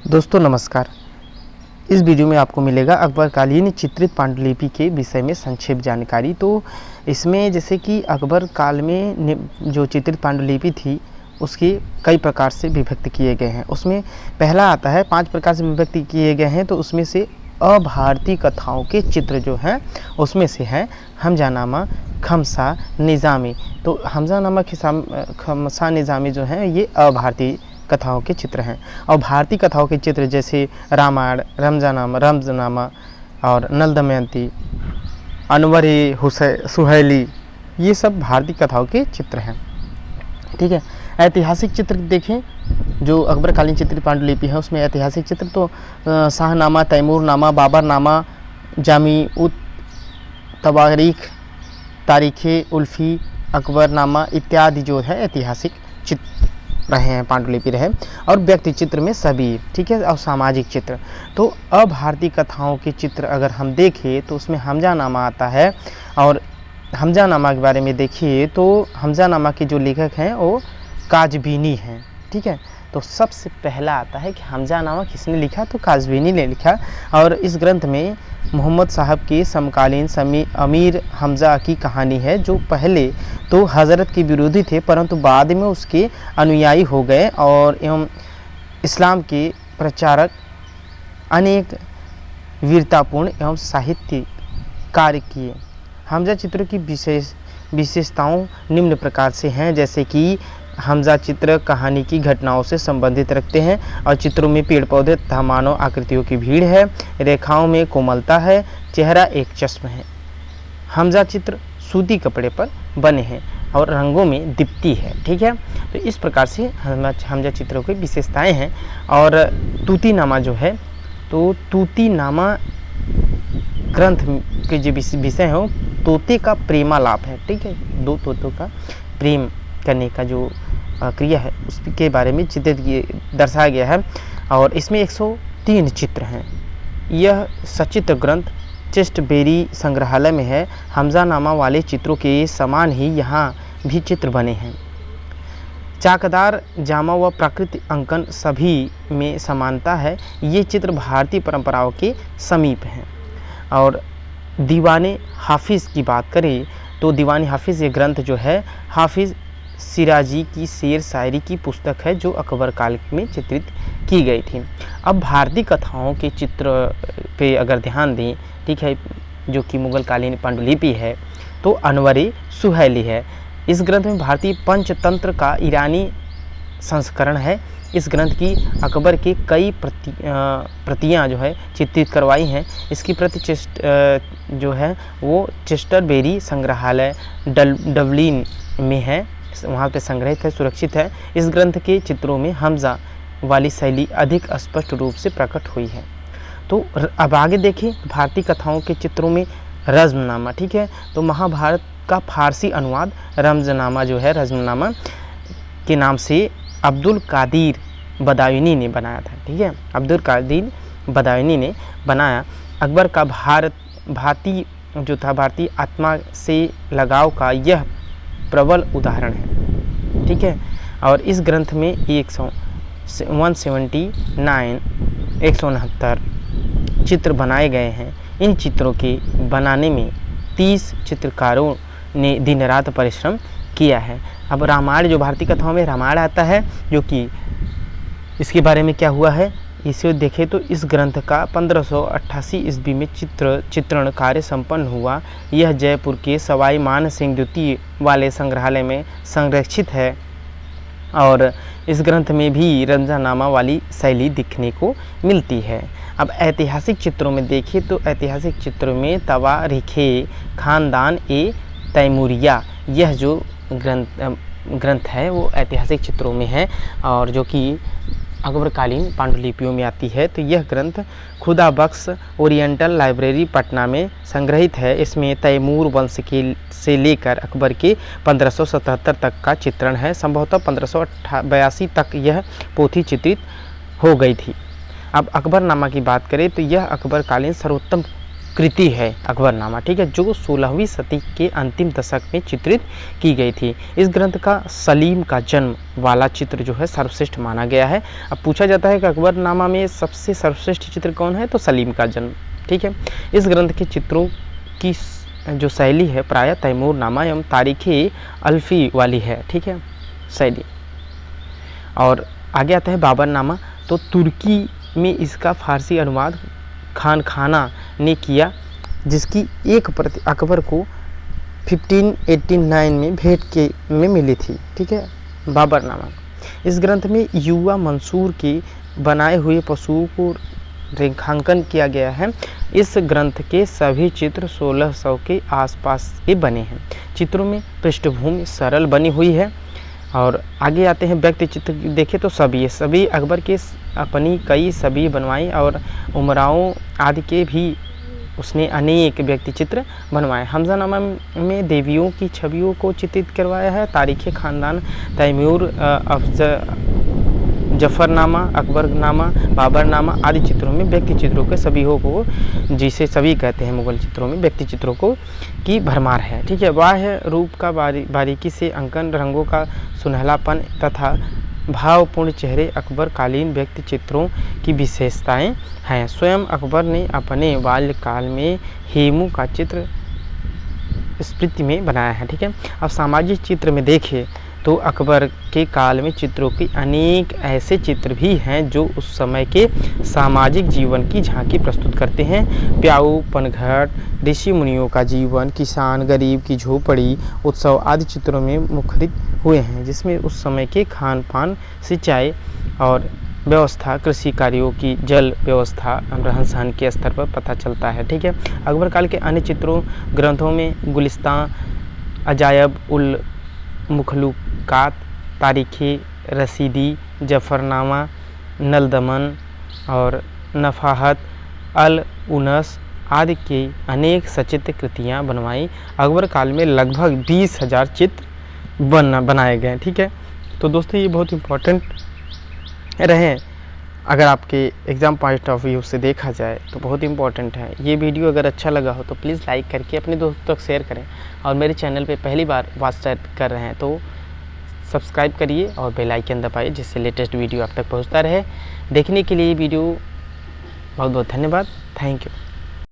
दोस्तों नमस्कार। इस वीडियो में आपको मिलेगा अकबर-कालीन चित्रित पांडुलिपि के विषय में संक्षेप जानकारी। तो इसमें जैसे कि अकबर काल में जो चित्रित पांडुलिपि थी उसके कई प्रकार से विभक्त किए गए हैं। उसमें पहला आता है 5 प्रकार से विभक्त किए गए हैं। तो उसमें से अभारती कथाओं के चित्र जो हैं उसमें से हैं हमजानामा, खमसा, निज़ामी। तो हमजानामा, खमसा, निज़ामी जो हैं ये अभारती कथाओं के चित्र हैं। और भारतीय कथाओं के चित्र जैसे रामायण, रमज़नामा और नल दमयंती, अनवर सुहेली, ये सब भारतीय कथाओं के चित्र हैं। ठीक है। ऐतिहासिक चित्र देखें जो अकबरकालीन चित्रित पांडुलिपि है उसमें ऐतिहासिक चित्र तो शाहनामा, तैमूरनामा, बाबरनामा, जामी उत तवारीख, तारीख़े उल्फ़ी, अकबरनामा इत्यादि जो है ऐतिहासिक चित्र रहे हैं, पांडुलिपि रहे। और व्यक्ति चित्र में सभी, ठीक है। और सामाजिक चित्र तो अभारतीय कथाओं के चित्र अगर हम देखें तो उसमें हमजानामा आता है। और हमजानामा के बारे में देखिए तो हमजानामा के जो लेखक हैं वो काज़वीनी हैं, ठीक है। तो सबसे पहला आता है कि हमजानामा किसने लिखा, तो काज़वीनी ने लिखा। और इस ग्रंथ में मोहम्मद साहब के समकालीन अमीर हमजा की कहानी है, जो पहले तो हज़रत के विरोधी थे परंतु बाद में उसके अनुयायी हो गए और एवं इस्लाम के प्रचारक अनेक वीरतापूर्ण एवं साहित्य कार्य किए। हमजा चित्रों की विशेषताओं निम्न प्रकार से हैं, जैसे कि हमजा चित्र कहानी की घटनाओं से संबंधित रखते हैं और चित्रों में पेड़ पौधे तथा मानव आकृतियों की भीड़ है, रेखाओं में कोमलता है, चेहरा एक चश्म है। हमजा चित्र सूती कपड़े पर बने हैं और रंगों में दीप्ति है, ठीक है। तो इस प्रकार से हमजा चित्रों की विशेषताएं हैं। और तूतीनामा जो है तो तूतीनामा ग्रंथ के जो विषय है तोते का प्रेमालाप है, ठीक है। 2 तोतों का प्रेम करने का जो क्रिया है उसके बारे में चित्रित दर्शाया गया है। और इसमें 103 चित्र हैं। यह सचित्र ग्रंथ चेस्टरबेरी संग्रहालय में है। हमजानामा वाले चित्रों के समान ही यहाँ भी चित्र बने हैं। चाकदार जामा व प्राकृतिक अंकन सभी में समानता है। ये चित्र भारतीय परंपराओं के समीप हैं। और दीवाने हाफिज़ की बात करें तो दीवाने हाफिज़ ये ग्रंथ जो है हाफिज़ सिराजी की शेर शायरी की पुस्तक है, जो अकबर काल में चित्रित की गई थी। अब भारतीय कथाओं के चित्र पे अगर ध्यान दें, ठीक है, जो कि मुगल कालीन पांडुलिपि है तो अनवर सुहेली है। इस ग्रंथ में भारतीय पंचतंत्र का ईरानी संस्करण है। इस ग्रंथ की अकबर के कई प्रतियां जो है चित्रित करवाई हैं। इसकी प्रति जो है वो चेस्टरबेरी संग्रहालय डबलिन में है, वहाँ पे संग्रहित है, सुरक्षित है। इस ग्रंथ के चित्रों में हमजा वाली शैली अधिक स्पष्ट रूप से प्रकट हुई है। तो अब आगे देखें भारतीय कथाओं के चित्रों में रज़्मनामा, ठीक है। तो महाभारत का फारसी अनुवाद रमज़नामा जो है रज़्मनामा के नाम से अब्दुल कादिर बदायूनी ने बनाया था, ठीक है। अब्दुल कादिर बदायूनी ने बनाया। अकबर का भारतीय जो था भारतीय आत्मा से लगाव का यह प्रबल उदाहरण है, ठीक है। और इस ग्रंथ में 169 चित्र बनाए गए हैं। इन चित्रों के बनाने में 30 चित्रकारों ने दिन रात परिश्रम किया है। अब रामायण जो भारतीय कथाओं में रामायण आता है, जो कि इसके बारे में क्या हुआ है इसे देखें तो इस ग्रंथ का 1588 ईस्वी में चित्रण कार्य संपन्न हुआ। यह जयपुर के सवाई मान सिंह द्वितीय वाले संग्रहालय में संरक्षित है। और इस ग्रंथ में भी रमज़नामा वाली शैली दिखने को मिलती है। अब ऐतिहासिक चित्रों में देखिए तो ऐतिहासिक चित्रों में तवारीख़े ख़ानदान ए तैमूरिया यह जो ग्रंथ है वो ऐतिहासिक चित्रों में है और जो कि अकबरकालीन पांडुलिपियों में आती है। तो यह ग्रंथ खुदा बख्श ओरिएंटल लाइब्रेरी पटना में संग्रहित है। इसमें तैमूर वंश से लेकर अकबर के 1577 तक का चित्रण है। संभवतः 1582 तक यह पोथी चित्रित हो गई थी। अब अकबरनामा की बात करें तो यह अकबरकालीन सर्वोत्तम कृति है अकबरनामा, ठीक है, जो 16वीं सदी के अंतिम दशक में चित्रित की गई थी। इस ग्रंथ का सलीम का जन्म वाला चित्र जो है सर्वश्रेष्ठ माना गया है। अब पूछा जाता है कि अकबरनामा में सबसे सर्वश्रेष्ठ चित्र कौन है, तो सलीम का जन्म, ठीक है। इस ग्रंथ के चित्रों की जो शैली है प्रायः तैमूरनामा एवं तारीखी अल्फी वाली है, ठीक है, शैली। और आगे आता है बाबरनामा, तो तुर्की में इसका फारसी अनुवाद खान खाना ने किया, जिसकी एक प्रति अकबर को 1589 में भेंट के में मिली थी, ठीक है, बाबरनामा। इस ग्रंथ में युवा मंसूर के बनाए हुए पशुओं को रेखांकन किया गया है। इस ग्रंथ के सभी चित्र 1600 के आसपास के बने हैं। चित्रों में पृष्ठभूमि सरल बनी हुई है। और आगे आते हैं व्यक्ति चित्र, देखें तो सभी अकबर के अपनी कई सभी बनवाई और उमराओं आदि के भी उसने अनेक व्यक्ति चित्र बनवाए। हमजानामा में देवियों की छवियों को चित्रित करवाया है। तारीख़ खानदान, तैमूर, जफरनामा, अकबरनामा, बाबरनामा आदि चित्रों में व्यक्ति चित्रों के सभी को, जिसे सभी कहते हैं मुगल चित्रों में व्यक्ति चित्रों को की भरमार है, ठीक है। बाह्य रूप का बारीकी से अंकन, रंगों का सुनहलापन तथा भावपूर्ण चेहरे अकबर कालीन व्यक्ति चित्रों की विशेषताएं हैं। स्वयं अकबर ने अपने बाल्यकाल में हेमू का चित्र स्मृति में बनाया है, ठीक है। अब सामाजिक चित्र में देखें तो अकबर के काल में चित्रों की अनेक ऐसे चित्र भी हैं जो उस समय के सामाजिक जीवन की झांकी प्रस्तुत करते हैं। प्याऊ, पनघट, ऋषि मुनियों का जीवन, किसान, गरीब की झोपड़ी, उत्सव आदि चित्रों में मुखरित हुए हैं, जिसमें उस समय के खान पान, सिंचाई और व्यवस्था, कृषि कार्यों की जल व्यवस्था, रहन सहन के स्तर पर पता चलता है, ठीक है। अकबर काल के अन्य चित्रों ग्रंथों में गुलिस्तान, अजायब उल मुखलुकात, तारीख़ी रसीदी, जफरनामा, नलदमन और नफाहत अल उनस आदि की अनेक सचित्र कृतियाँ बनवाई। अकबर काल में लगभग 20,000 चित्र बनाए गए, ठीक है। तो दोस्तों ये बहुत इम्पोर्टेंट रहे, अगर आपके एग्ज़ाम पॉइंट ऑफ व्यू से देखा जाए तो बहुत इंपॉर्टेंट है। ये वीडियो अगर अच्छा लगा हो तो प्लीज़ लाइक करके अपने दोस्तों तक शेयर करें, और मेरे चैनल पे पहली बार वॉच कर रहे हैं तो सब्सक्राइब करिए और बेल आइकन दबाइए, जिससे लेटेस्ट वीडियो आप तक पहुंचता रहे। देखने के लिए वीडियो बहुत बहुत धन्यवाद। Thank you.